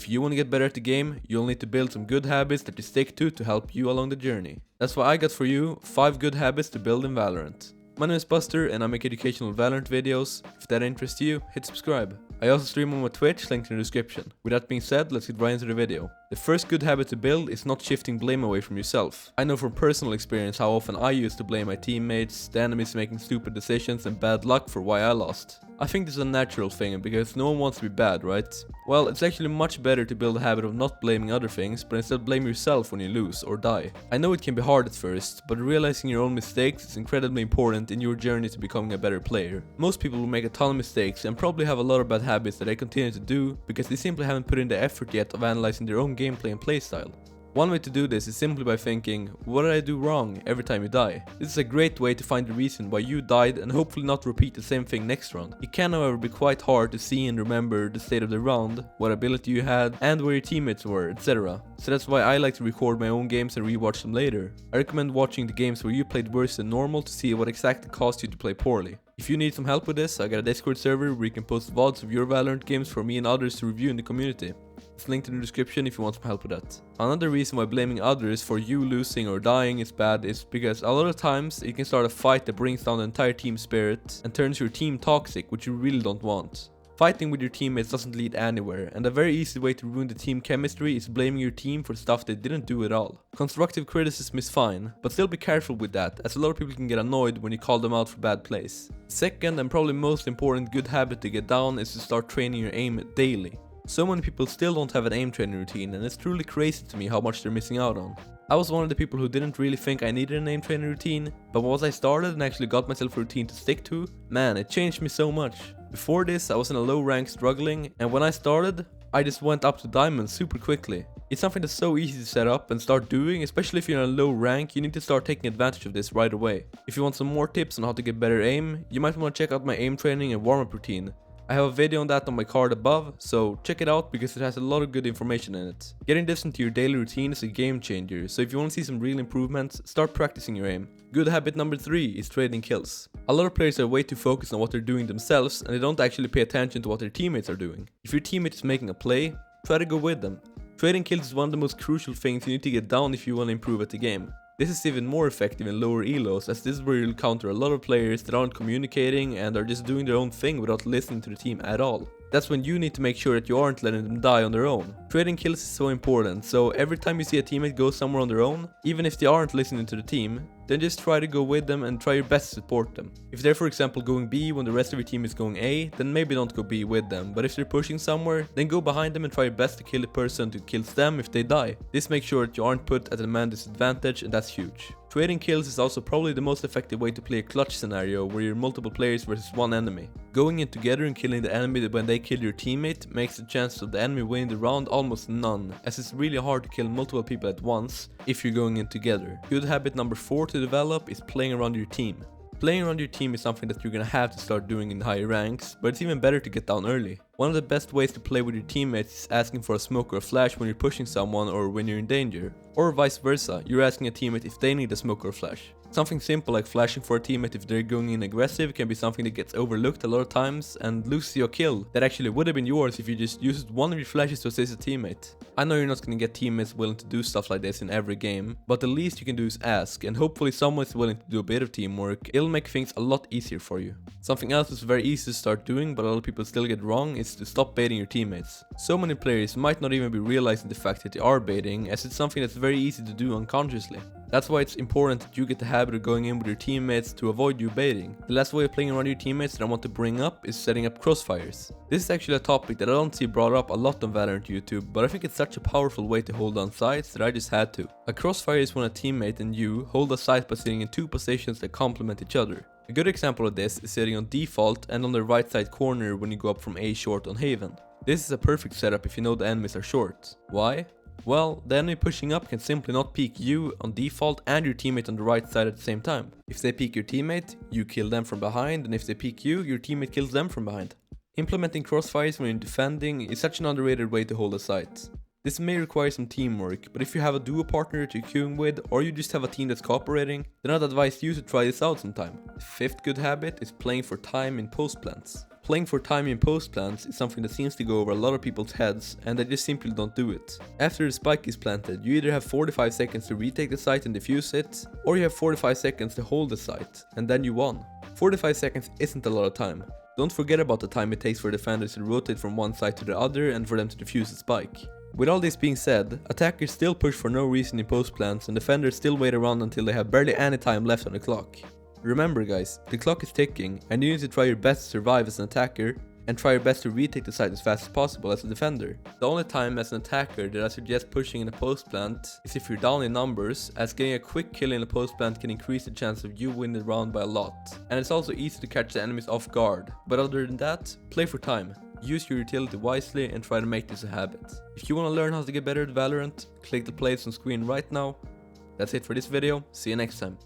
If you want to get better at the game, you'll need to build some good habits that you stick to help you along the journey. That's why I got for you 5 good habits to build in Valorant. My name is Buster and I make educational Valorant videos. If that interests you, hit subscribe. I also stream on my Twitch, linked in the description. With that being said, let's get right into the video. The first good habit to build is not shifting blame away from yourself. I know from personal experience how often I used to blame my teammates, the enemies making stupid decisions and bad luck for why I lost. I think this is a natural thing because no one wants to be bad, right? Well, it's actually much better to build a habit of not blaming other things, but instead blame yourself when you lose or die. I know it can be hard at first, but realizing your own mistakes is incredibly important in your journey to becoming a better player. Most people will make a ton of mistakes and probably have a lot of bad habits that they continue to do because they simply haven't put in the effort yet of analyzing their own gameplay and playstyle. One way to do this is simply by thinking, what did I do wrong every time you die? This is a great way to find the reason why you died and hopefully not repeat the same thing next round. It can however be quite hard to see and remember the state of the round, what ability you had, and where your teammates were, etc. So that's why I like to record my own games and rewatch them later. I recommend watching the games where you played worse than normal to see what exactly caused you to play poorly. If you need some help with this, I got a Discord server where you can post VODs of your Valorant games for me and others to review in the community. It's linked in the description if you want some help with that. Another reason why blaming others for you losing or dying is bad is because a lot of times it can start a fight that brings down the entire team spirit and turns your team toxic, which you really don't want. Fighting with your teammates doesn't lead anywhere, and a very easy way to ruin the team chemistry is blaming your team for stuff they didn't do at all. Constructive criticism is fine, but still be careful with that, as a lot of people can get annoyed when you call them out for bad plays. Second and probably most important good habit to get down is to start training your aim daily. So many people still don't have an aim training routine, and it's truly crazy to me how much they're missing out on. I was one of the people who didn't really think I needed an aim training routine, but once I started and actually got myself a routine to stick to, man, it changed me so much. Before this, I was in a low rank struggling, and when I started, I just went up to diamond super quickly. It's something that's so easy to set up and start doing, especially if you're in a low rank. You need to start taking advantage of this right away. If you want some more tips on how to get better aim, you might want to check out my aim training and warm-up routine. I have a video on that on my card above, so check it out because it has a lot of good information in it. Getting this into your daily routine is a game changer, so if you want to see some real improvements, start practicing your aim. Good habit number 3 is trading kills. A lot of players are way too focused on what they're doing themselves and they don't actually pay attention to what their teammates are doing. If your teammate is making a play, try to go with them. Trading kills is one of the most crucial things you need to get down if you want to improve at the game. This is even more effective in lower elos, as this is where you'll counter a lot of players that aren't communicating and are just doing their own thing without listening to the team at all. That's when you need to make sure that you aren't letting them die on their own. Trading kills is so important, so every time you see a teammate go somewhere on their own, even if they aren't listening to the team, then just try to go with them and try your best to support them. If they're for example going B when the rest of your team is going A, then maybe don't go B with them, but if they're pushing somewhere, then go behind them and try your best to kill the person who kills them if they die. This makes sure that you aren't put at a man disadvantage, and that's huge. Trading kills is also probably the most effective way to play a clutch scenario where you're multiple players versus one enemy. Going in together and killing the enemy when they kill your teammate makes the chance of the enemy winning the round almost none, as it's really hard to kill multiple people at once if you're going in together. Good habit number 4 to develop is playing around your team. Playing around your team is something that you're gonna have to start doing in higher ranks, but it's even better to get down early. One of the best ways to play with your teammates is asking for a smoke or a flash when you're pushing someone or when you're in danger. Or vice versa, you're asking a teammate if they need a smoke or a flash. Something simple like flashing for a teammate if they're going in aggressive can be something that gets overlooked a lot of times and loses your kill that actually would have been yours if you just used one of your flashes to assist a teammate. I know you're not going to get teammates willing to do stuff like this in every game, but the least you can do is ask, and hopefully someone is willing to do a bit of teamwork. It'll make things a lot easier for you. Something else that's very easy to start doing but a lot of people still get wrong is to stop baiting your teammates. So many players might not even be realizing the fact that they are baiting, as it's something that's very easy to do unconsciously. That's why it's important that you get the habit of going in with your teammates to avoid you baiting. The last way of playing around your teammates that I want to bring up is setting up crossfires. This is actually a topic that I don't see brought up a lot on Valorant YouTube, but I think it's such a powerful way to hold on sites that I just had to. A crossfire is when a teammate and you hold a site by sitting in two positions that complement each other. A good example of this is sitting on default and on the right side corner when you go up from A short on Haven. This is a perfect setup if you know the enemies are short. Why? Well, the enemy pushing up can simply not peek you on default and your teammate on the right side at the same time. If they peek your teammate, you kill them from behind, and if they peek you, your teammate kills them from behind. Implementing crossfires when you're defending is such an underrated way to hold a site. This may require some teamwork, but if you have a duo partner that you're queuing with, or you just have a team that's cooperating, then I'd advise you to try this out sometime. The fifth good habit is playing for time in post plants. Playing for time in post plants is something that seems to go over a lot of people's heads, and they just simply don't do it. After the spike is planted, you either have 45 seconds to retake the site and defuse it, or you have 45 seconds to hold the site, and then you won. 45 seconds isn't a lot of time. Don't forget about the time it takes for defenders to rotate from one side to the other and for them to defuse the spike. With all this being said, attackers still push for no reason in post plants and defenders still wait around until they have barely any time left on the clock. Remember guys, the clock is ticking and you need to try your best to survive as an attacker and try your best to retake the site as fast as possible as a defender. The only time as an attacker that I suggest pushing in a post plant is if you're down in numbers, as getting a quick kill in a post plant can increase the chance of you winning the round by a lot. And it's also easy to catch the enemies off guard, but other than that, play for time. Use your utility wisely and try to make this a habit. If you want to learn how to get better at Valorant, click the plays on screen right now. That's it for this video, see you next time.